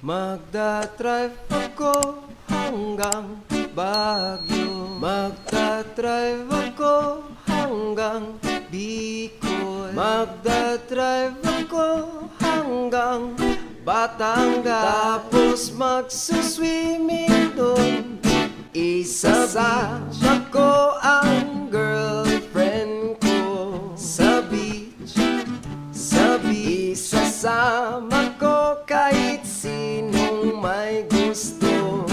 Magdadrive ako hanggang Baguio. Magdadrive ako hanggang Bicol. Magdadrive ako hanggang Batangas. Tapos magsuswimming doon. Isasama ko ang girlfriend ko sa beach. Isasama ko kahit sinong may gusto.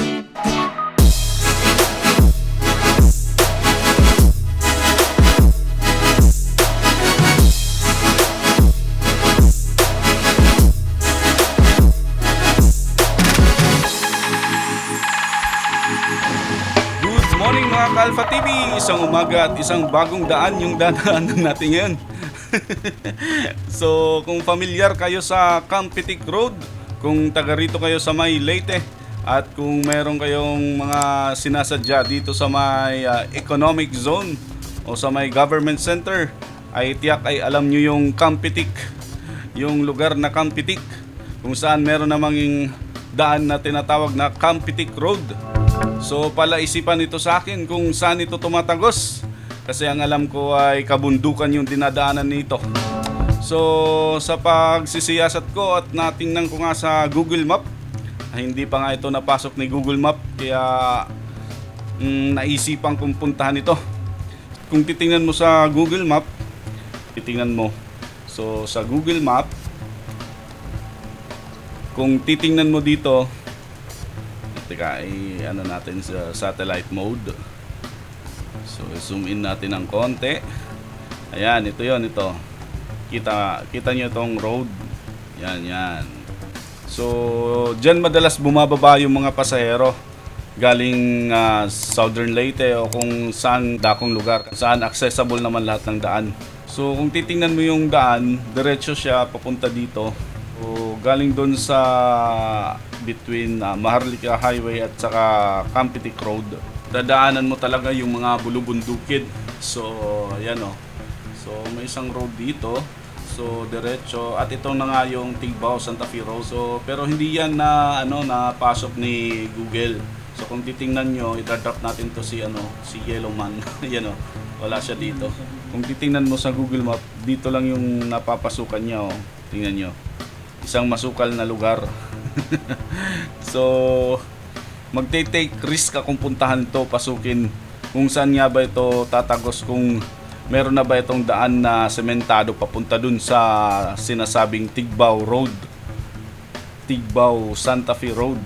Good morning mga Kalfa TV! Isang umaga at isang bagong daan yung dadaanan natin ngayon. So kung familiar kayo sa Campetic Road, kung taga rito kayo sa may Leyte, at kung meron kayong mga sinasadya dito sa may economic zone o sa may government center, ay tiyak ay alam nyo yung Campetic, yung lugar na Campetic, kung saan meron namang daan na tinatawag na Campetic Road. So palaisipan ito sa akin kung saan ito tumatagos, kasi ang alam ko ay kabundukan yung dinadaanan nito. So sa pagsisiyasat ko at natingnan ko nga sa Google Map, ay hindi pa nga ito napasok ni Google Map, kaya naisipan kong puntahan ito. Kung titingnan mo sa Google Map, titingnan mo. So sa Google Map, kung titingnan mo dito, teka, ano natin sa satellite mode. So zoom in natin ng konti. Ayan, ito yon, ito. Kita nyo itong road. Yan. So dyan madalas bumababa yung mga pasahero galing Southern Leyte o kung saan dakong lugar, saan accessible naman lahat ng daan. So kung titingnan mo yung daan, diretso siya papunta dito. So galing doon sa between Maharlika Highway at saka Campetic Road. Dadaanan mo talaga yung mga bulubundukid. So ayan o. So may isang road dito. So diretso, at ito na nga yung Tigbao Santa Fe Road. So pero hindi yan na napasok ni Google. So kung titingnan nyo, itadrop natin to si Yellow Man. Yan o. Wala siya dito. Kung titingnan mo sa Google Map, dito lang yung napapasukan niya o. Tingnan nyo. Isang masukal na lugar. So magte-take risk ka kung puntahan to, pasukin kung saan nga ba ito tatagos, kung meron na ba itong daan na sementado papunta dun sa sinasabing Tigbao Road, Tigbao Santa Fe Road.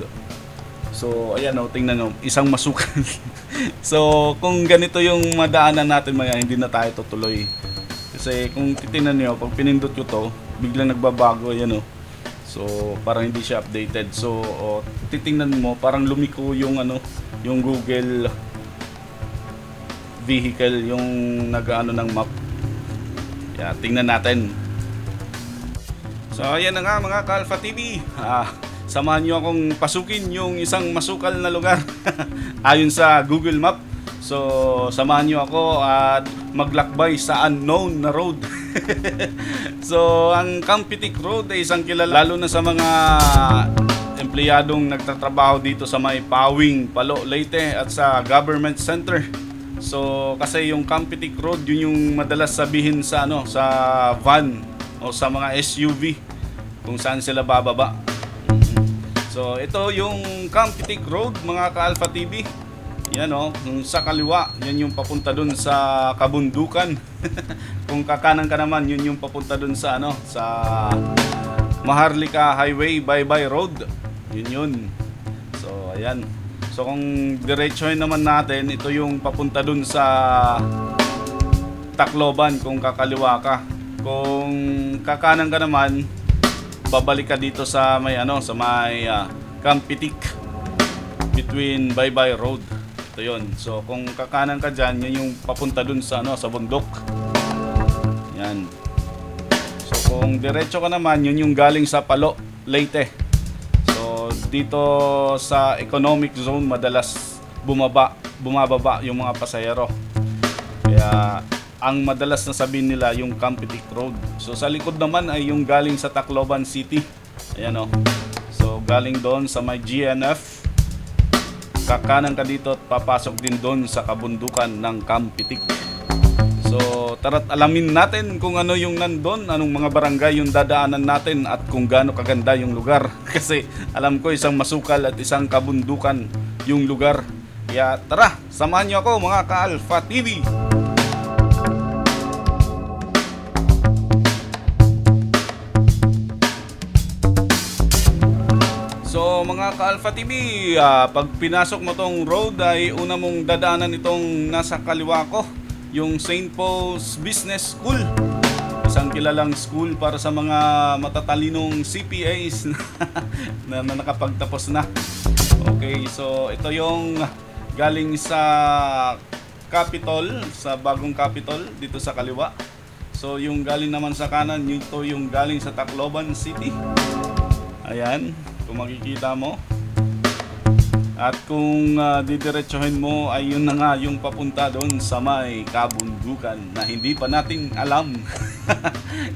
So ayan o, tingnan nyo, isang masukal. So kung ganito yung madaanan natin, maya hindi na tayo tutuloy, kasi kung titingnan nyo, pag pinindot ko to, biglang nagbabago. Ayan o. So parang hindi siya updated. So titingnan mo, parang lumiko yung yung Google vehicle, yung nag-ano ng map. Yeah, tingnan natin. So ayan na nga mga Kalfa TV. Samahan nyo akong pasukin yung isang masukal na lugar ayon sa Google Map. So samahan nyo ako at maglakbay sa unknown na road. So ang Campetic Road ay isang kilala lalo na sa mga empleyadong nagtatrabaho dito sa may Pawing, Palo, Leyte at sa government center. So kasi yung Campetic Road, yun yung madalas sabihin sa sa van o sa mga SUV kung saan sila bababa. So ito yung Campetic Road mga Ka-Alpha TV. Yan sa kaliwa, yan yung papunta dun sa kabundukan. Kung kakanan ka naman, yun yung papunta dun sa sa Maharlika Highway, Baybay Road. Yun. So ayan. So kung diretsohin naman natin, ito yung papunta dun sa Tacloban kung kakaliwa ka. Kung kakanan ka naman, babalik ka dito sa may sa may Campetic between Baybay Road. Ito yun. So kung kakanan ka dyan, yun yung papunta dun sa sa bundok. Yan. So kung diretso ka naman, yun yung galing sa Palo, Leyte. So dito sa economic zone, madalas bumababa yung mga pasahero. Kaya ang madalas na sabihin nila yung Campetic Road. So sa likod naman ay yung galing sa Tacloban City. Ayan o. So galing doon sa may GNF, kakanan ka dito at papasok din doon sa kabundukan ng Kampitik. So tara't alamin natin kung ano yung nandun, anong mga barangay yung dadaanan natin at kung gaano kaganda yung lugar. Kasi alam ko isang masukal at isang kabundukan yung lugar. Kaya tara, samahan niyo ako mga ka-Alpha TV. So mga ka-Alpha TV, pag pinasok mo tong road ay una mong dadaanan itong nasa kaliwa ko, yung St. Paul's Business School. Isang kilalang school para sa mga matatalinong CPAs na nakapagtapos na. Okay, so ito yung galing sa Capitol, sa bagong Capitol dito sa kaliwa. So yung galing naman sa kanan, ito yung galing sa Tacloban City. Ayan, kung makikita mo. At kung didiretsuhin mo ay yun na nga yung papunta doon sa may kabundukan na hindi pa nating alam.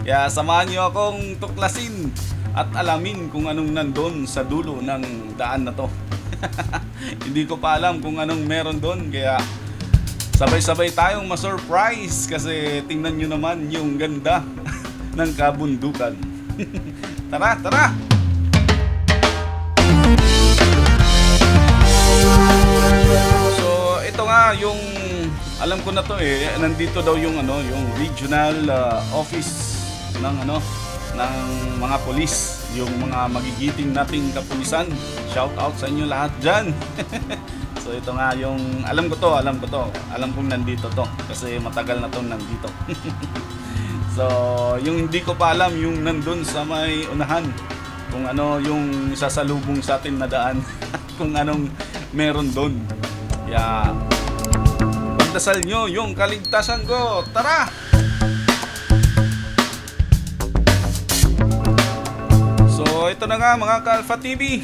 Kaya samahan niyo akong tuklasin at alamin kung anong nandun sa dulo ng daan na to. Hindi ko pa alam kung anong meron doon, kaya sabay-sabay tayong ma-surprise kasi tingnan nyo naman yung ganda ng kabundukan. Tara, tara! So ito nga yung alam ko na to nandito daw yung yung regional office ng ng mga pulis, yung mga magigiting nating kapulisan. Shout out sa inyo lahat diyan. So ito nga yung alam ko to. Alam kong nandito to kasi matagal na tong nandito. So yung hindi ko pa alam yung nandun sa may unahan, kung ano yung sasalubong sa atin na daan. Kung anong meron doon. Kaya pagdasal nyo yung kaligtasan ko. Tara! So ito na nga mga ka-Alpha TV.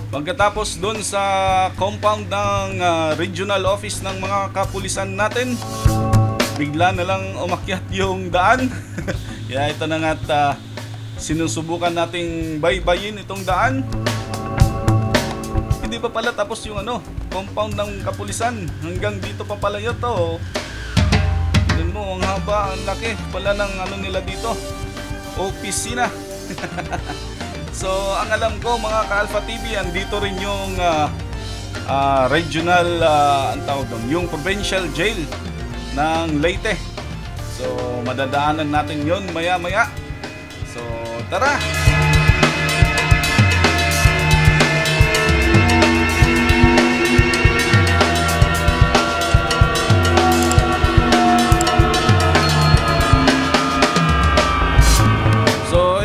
Pagkatapos doon sa compound ng regional office ng mga kapulisan natin, bigla na lang umakyat yung daan. Kaya ito na nga at sinusubukan nating baybayin itong daan. Hindi pa pala tapos yung compound ng kapulisan. Hanggang dito pa pala yun to. Tignan mo, ang haba, ang laki pala ng nila dito. Opisina. So, ang alam ko mga ka-Alpha TV, andito rin yung regional, ang tawag doon, yung provincial jail ng Leyte. So, madadaanan natin yon maya-maya. So, tara!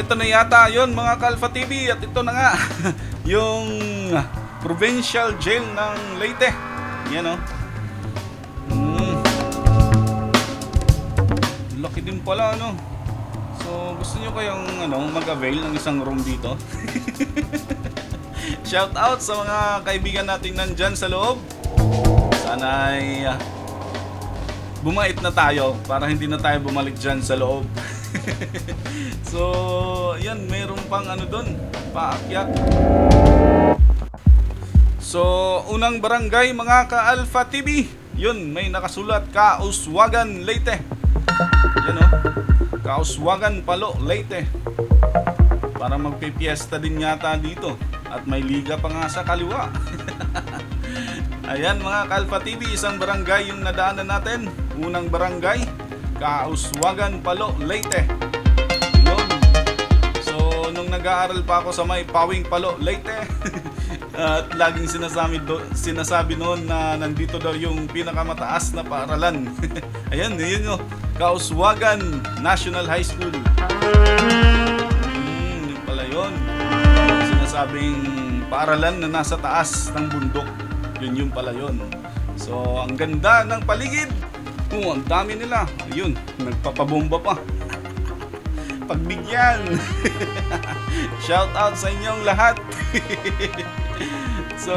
Ito na yata yon mga ka-Alpha TV, at ito na nga yung provincial jail ng Leyte. Yan laki din pala So gusto nyo kayong mag-avail ng isang room dito? Shout out sa mga kaibigan natin nandyan sa loob. Sana ay bumait na tayo para hindi na tayo bumalik dyan sa loob. So, yan, mayroon pang doon, paakyat. So, unang barangay mga ka-Alpha TV, yun, may nakasulat, Kauswagan, Leyte. Yan Kauswagan, Palo, Leyte. Para magpipiesta din yata dito. At may liga pa nga sa kaliwa. Ayan mga ka-Alpha TV, isang barangay yung nadaanan natin. Unang barangay, Kauswagan, Palo, Leyte. Yun. So, nung nag-aaral pa ako sa may Pawing, Palo, Leyte, at laging sinasabi noon na nandito daw yung pinakamataas na paaralan. Ayan, yun Kauswagan National High School. Yun pala yun. Sinasabing paaralan na nasa taas ng bundok. Yun pala yun. So, ang ganda ng paligid. Ang dami nila. Ayun, nagpapabomba pa. Pagbigyan. Shout out sa inyong lahat. So,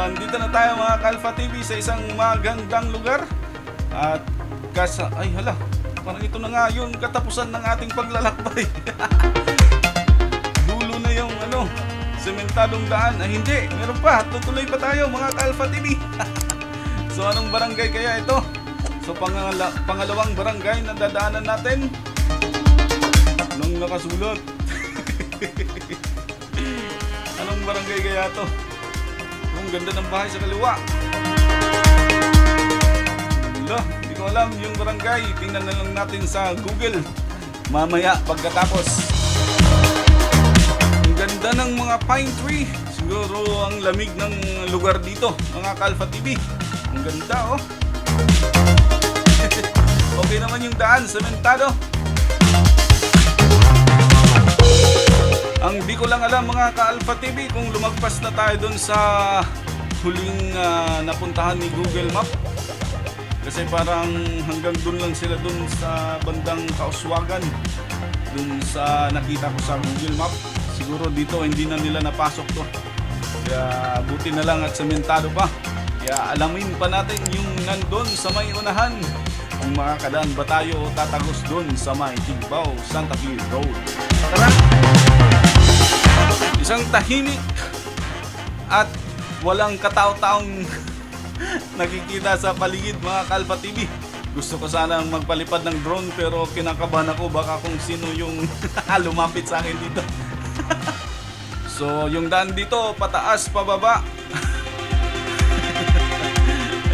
andito na tayo mga ka-Alpha TV sa isang magandang lugar. At ay hala, parang ito na nga yung katapusan ng ating paglalakbay. Dulo na yung sementadong daan. Ay hindi, meron pa. Tutuloy pa tayo mga ka-Alpha TV. So anong barangay kaya ito? So pangalawang barangay na dadaanan natin. Anong nakasulat? Anong barangay kaya to? Ang ganda ng bahay sa kaliwa. Wala, hindi ko alam yung barangay. Tingnan na lang natin sa Google mamaya pagkatapos. Ang ganda ng mga pine tree. Siguro ang lamig ng lugar dito, mga ka-Alpha TV. Ang ganda, oh. Okay naman yung daan, sementado. Ang di ko lang alam mga ka-Alpha TV kung lumagpas na tayo dun sa huling napuntahan ni Google Map. Kasi parang hanggang dun lang sila dun sa bandang Kauswagan. Dun sa nakita ko sa Google Map. Siguro dito hindi na nila napasok to. Kaya buti na lang at sementado pa. Kaya alamin pa natin yung nandun sa may unahan. Kung makakadaan ba tayo o tatagos dun sa may Tigbao, Santa Fe Road. Tara! Isang tahimik at walang katao-taong nakikita sa paligid mga ka-Alpha TV. Gusto ko sanang magpalipad ng drone pero kinakabahan ako baka kung sino yung lumapit sa akin dito. So yung daan dito pataas pababa.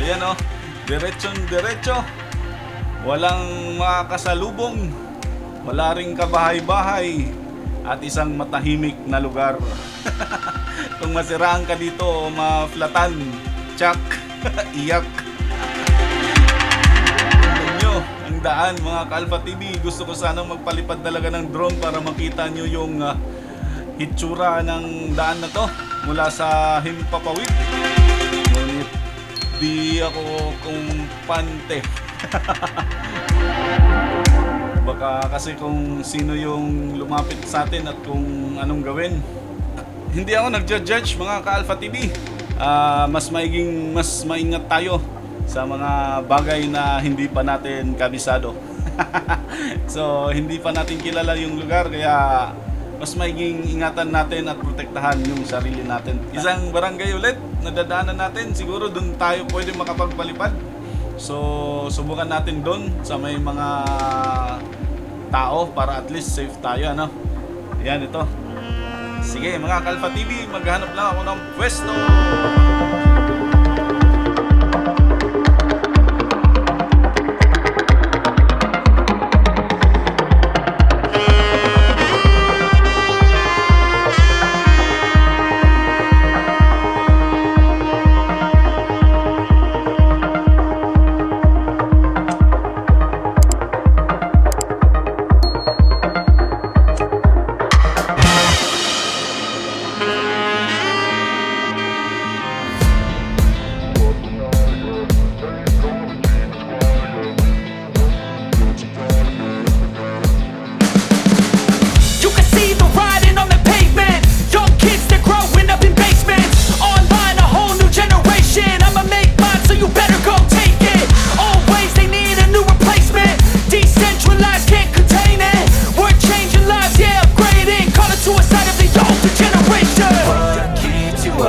Ayan oh, diretso. Walang makakasalubong. Wala ring kabahay-bahay at isang matahimik na lugar. Kung masiraan ka dito o maflatan, tsak, iyak. Tignan nyo ang daan mga ka-Alpha TV. Gusto ko sanang magpalipad talaga ng drone para makita nyo yung hitsura ng daan na to mula sa Himpapawid. Ngunit di ako kumpante. Baka kasi kung sino yung lumapit sa atin at kung anong gawin. Hindi ako nagja-judge mga ka-Alpha TV. Mas maingat tayo sa mga bagay na hindi pa natin kabisado. So hindi pa natin kilala yung lugar kaya mas maiging ingatan natin at protektahan yung sarili natin. Isang barangay ulit na dadaanan natin, siguro doon tayo pwede makapagpalipad. So subukan natin doon sa may mga tao para at least safe tayo, ano? Yan ito. Sige mga ka-Alpha TV, maghanap lang ako ng pwesto.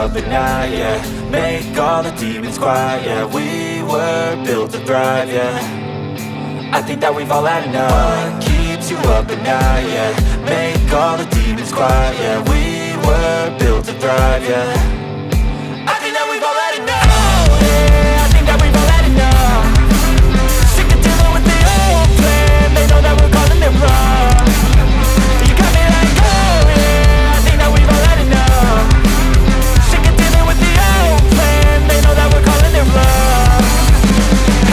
up at night, yeah. Make all the demons quiet, yeah. We were built to thrive, yeah. I think that we've all had enough. What keeps you up at night, yeah. Make all the demons quiet, yeah. We were built to thrive, yeah. I think that we've all had enough. Yeah, I think that we've all had enough. Sick of dealing with the old plan. They know that we're calling it wrong. You got me like, oh yeah, I think that we've all had enough. Sick of dealing with the old plan. They know that we're calling it wrong.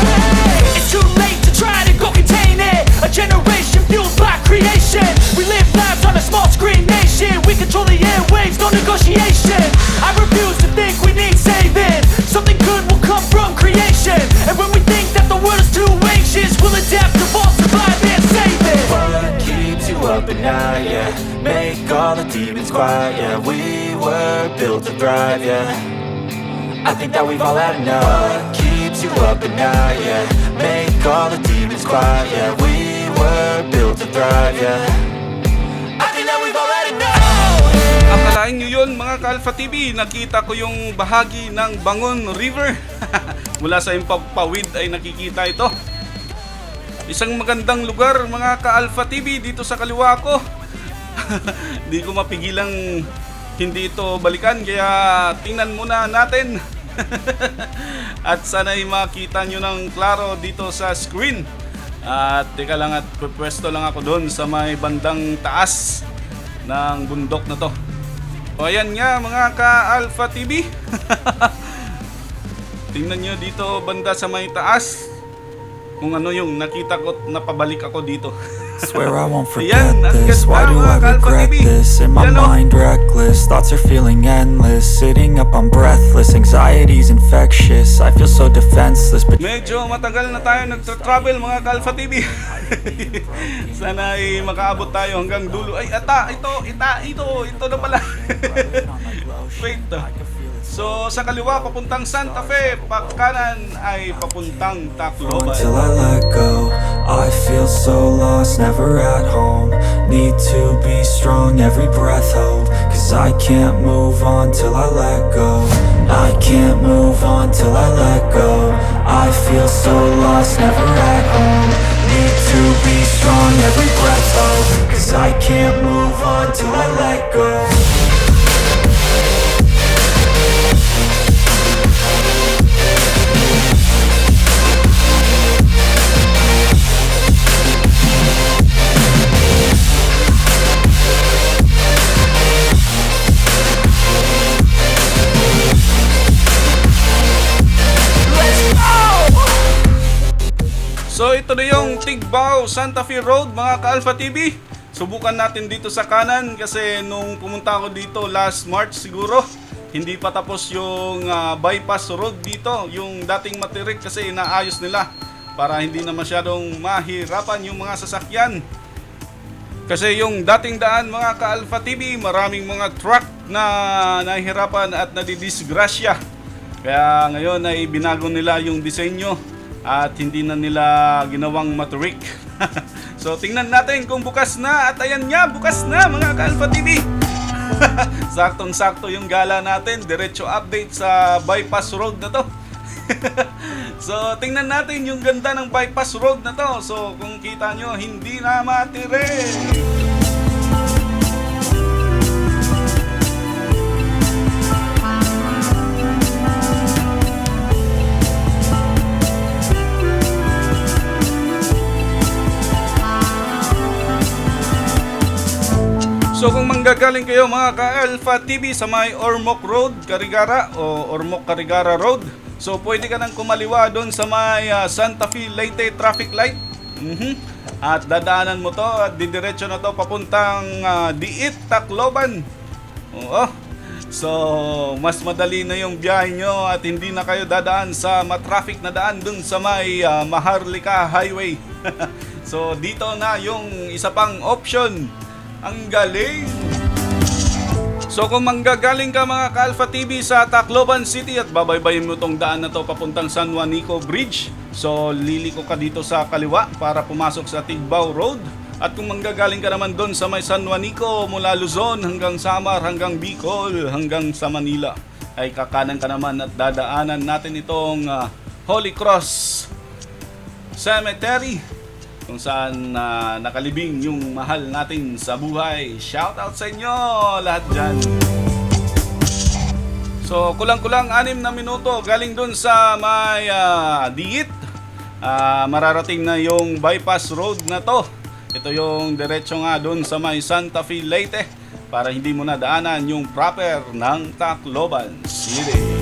Hey, it's too late to try to go contain it. A generation fueled by creation. We live lives on a small screen nation. We control the airwaves, no negotiation. I refuse to think we need saving. Something good will come from creation. And when we think that the world is too anxious, we'll adapt, evolve, survive and save it. What keeps you up at night, yeah. Make all the demons quiet, yeah. We were built to thrive, yeah. I think that we've all had enough. What keeps you up at night, yeah. Make all the demons quiet, yeah. We were built to thrive, yeah. I think that we've all had enough. Akalain nyo yun mga ka-Alpha TV, nakita ko yung bahagi ng Bangon River. Mula sa Impapawid ay nakikita ito. Isang magandang lugar mga ka-Alpha TV dito sa kaliwa ko. Di ko mapigilang hindi ito balikan, kaya tingnan muna natin. At sana'y makita nyo ng klaro dito sa screen. At teka lang, at pwesto lang ako doon sa may bandang taas ng bundok na to. O ayan nga mga ka-Alpha TV. Tingnan nyo dito banda sa may taas kung ano yung nakita ko, napabalik ako dito. Swear I won't Ayan, forget ang this. ganda, Why do mga I ka-Alpha regret TV? this? In my Yan, oh. mind reckless, thoughts are feeling endless. Sitting up, I'm breathless, anxiety's infectious. I feel so defenseless, but Medyo matagal na tayo nagtra-travel mga ka-Alpha TV. Sana ay makaabot tayo hanggang dulo. Ay, ito na pala. Wait. So, sa kaliwa papuntang Santa Fe, pakanan ay papuntang Tacloban. until I let go, I feel so lost, never at home. Need to be strong, every breath hold. Cause I can't move on till I let go. I can't move on till I let go. I feel so lost, never at home. Need to be strong, every breath hold. Cause I can't move on till I let go. So ito na yung Tigbao Santa Fe Road mga ka-Alpha TV. Subukan natin dito sa kanan kasi nung pumunta ako dito last March siguro, hindi pa tapos yung bypass road dito, yung dating matirik kasi inaayos nila para hindi na masyadong mahirapan yung mga sasakyan. Kasi yung dating daan mga ka-Alpha TV, maraming mga truck na nahihirapan at nadidisgrasya. Kaya ngayon ay binago nila yung disenyo at hindi na nila ginawang maturik. So tingnan natin kung bukas na. At ayan nga, bukas na mga ka-Alpha TV. Saktong-sakto yung gala natin. Diretso update sa bypass road na to. So tingnan natin yung ganda ng bypass road na to. So kung kita nyo, hindi na matirik. So kung manggagaling kayo mga ka-Alpha TV sa may Ormoc Road, Carigara o Ormoc Carigara Road, so pwede ka nang kumaliwa doon sa may Santa Fe Leyte traffic light. At dadaanan mo to at didiretso na to papuntang Diit, Tacloban. Oo. So mas madali na yung biyahe nyo at hindi na kayo dadaan sa matraffic na daan doon sa may Maharlika Highway. So dito na yung isa pang option. Ang galing! So kung manggagaling ka mga ka-Alpha TV sa Tacloban City at babaybayin mo tong daan na to papuntang San Juanico Bridge, so liliko ka dito sa kaliwa para pumasok sa Tigbao Road. At kung manggagaling ka naman doon sa may San Juanico mula Luzon hanggang Samar, hanggang Bicol, hanggang sa Manila, ay kakanan ka naman at dadaanan natin itong Holy Cross Cemetery, kung saan nakalibing yung mahal natin sa buhay. Shout out sa inyo lahat dyan. So kulang-kulang 6 na minuto galing dun sa may Diit. Mararating na yung bypass road na to. Ito yung diretso nga dun sa may Santa Fe Leyte para hindi mo na daanan yung proper ng Tacloban City.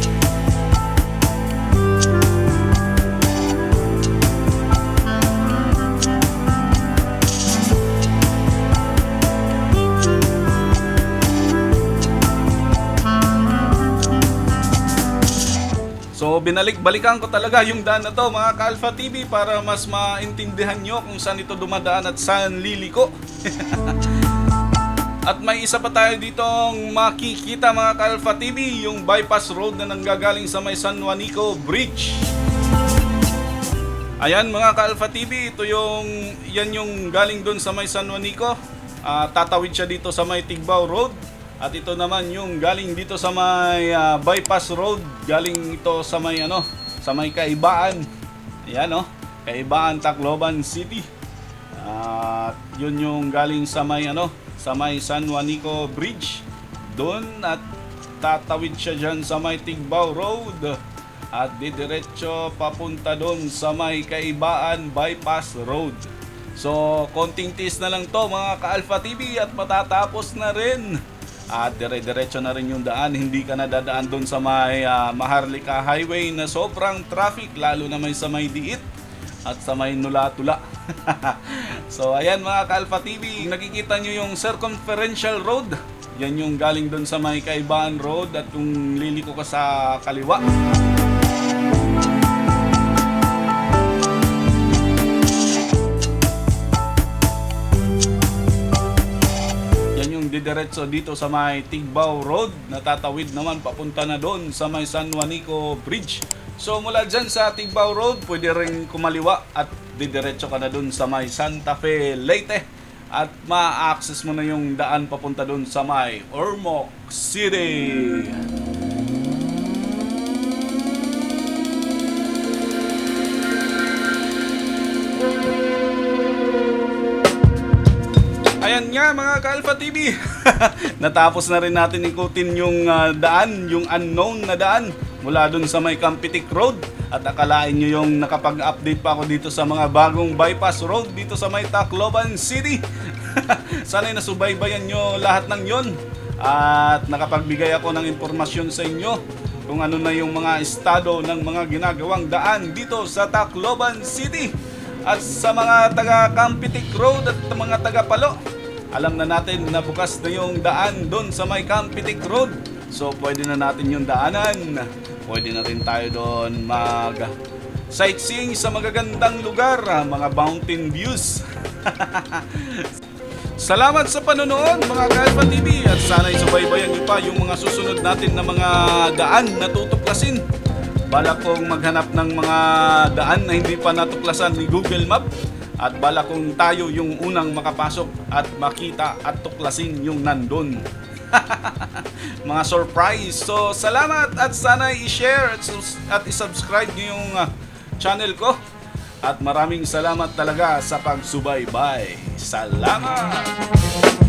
So binalik-balikan ko talaga yung daan na to mga ka-Alpha TV para mas maintindihan nyo kung saan ito dumadaan at saan liliko. At may isa pa tayo ditong makikita mga ka-Alpha TV, yung bypass road na nanggagaling sa may San Juanico Bridge. Ayan mga ka-Alpha TV, yan yung galing doon sa may San Juanico. Tatawid siya dito sa may Tigbao Road. At ito naman yung galing dito sa may bypass road. Galing ito sa may sa may Kaibaan. Ayan Kaibaan, Tacloban City. At yun yung galing sa may sa may San Juanico Bridge. Doon at tatawid siya dyan sa may Tigbao Road. At didiretso papunta doon sa may Kaibaan Bypass Road. So, konting tis na lang to mga ka-Alpha TV at matatapos na rin. At dire-diretso na rin yung daan. Hindi ka na dadaan doon sa may Maharlika Highway na sobrang traffic. Lalo na may sa may Diit at sa may Nula-Tula. So, ayan mga ka-Alpha TV. Nakikita nyo yung circumferential road. Yan yung galing doon sa may Kaibaan Road. At kung liliko ka sa kaliwa, diretso dito sa may Tigbao Road, natatawid naman papunta na doon sa may San Juanico Bridge. So mula dyan sa Tigbao Road, pwede rin kumaliwa at didiretso ka na doon sa may Santa Fe, Leyte. At ma-access mo na yung daan papunta doon sa may Ormoc City. Ayan nga mga ka-Alpha TV. Natapos na rin natin ikutin yung daan, yung unknown na daan mula dun sa may Campitic Road. At akalain nyo yung nakapag-update pa ako dito sa mga bagong bypass road dito sa may Tacloban City. Sana'y nasubaybayan nyo lahat ng yon. At nakapagbigay ako ng impormasyon sa inyo kung ano na yung mga estado ng mga ginagawang daan dito sa Tacloban City. At sa mga taga Campitic Road at mga taga Palo, alam na natin na bukas na yung daan doon sa may Campitic Road. So pwede na natin yung daanan. Pwede na rin tayo doon mag sightseeing sa magagandang lugar, mga mountain views. Salamat sa panonood mga ka-Alpha TV at sana'y subaybayan niyo pa yung mga susunod natin na mga daan na tutuklasin. Bala kong maghanap ng mga daan na hindi pa natuklasan ni Google Map at bala kong tayo yung unang makapasok at makita at tuklasin yung nandun. Mga surprise. So salamat at sana i-share at i-subscribe niyo yung channel ko. At maraming salamat talaga sa pagsubaybay. Salamat!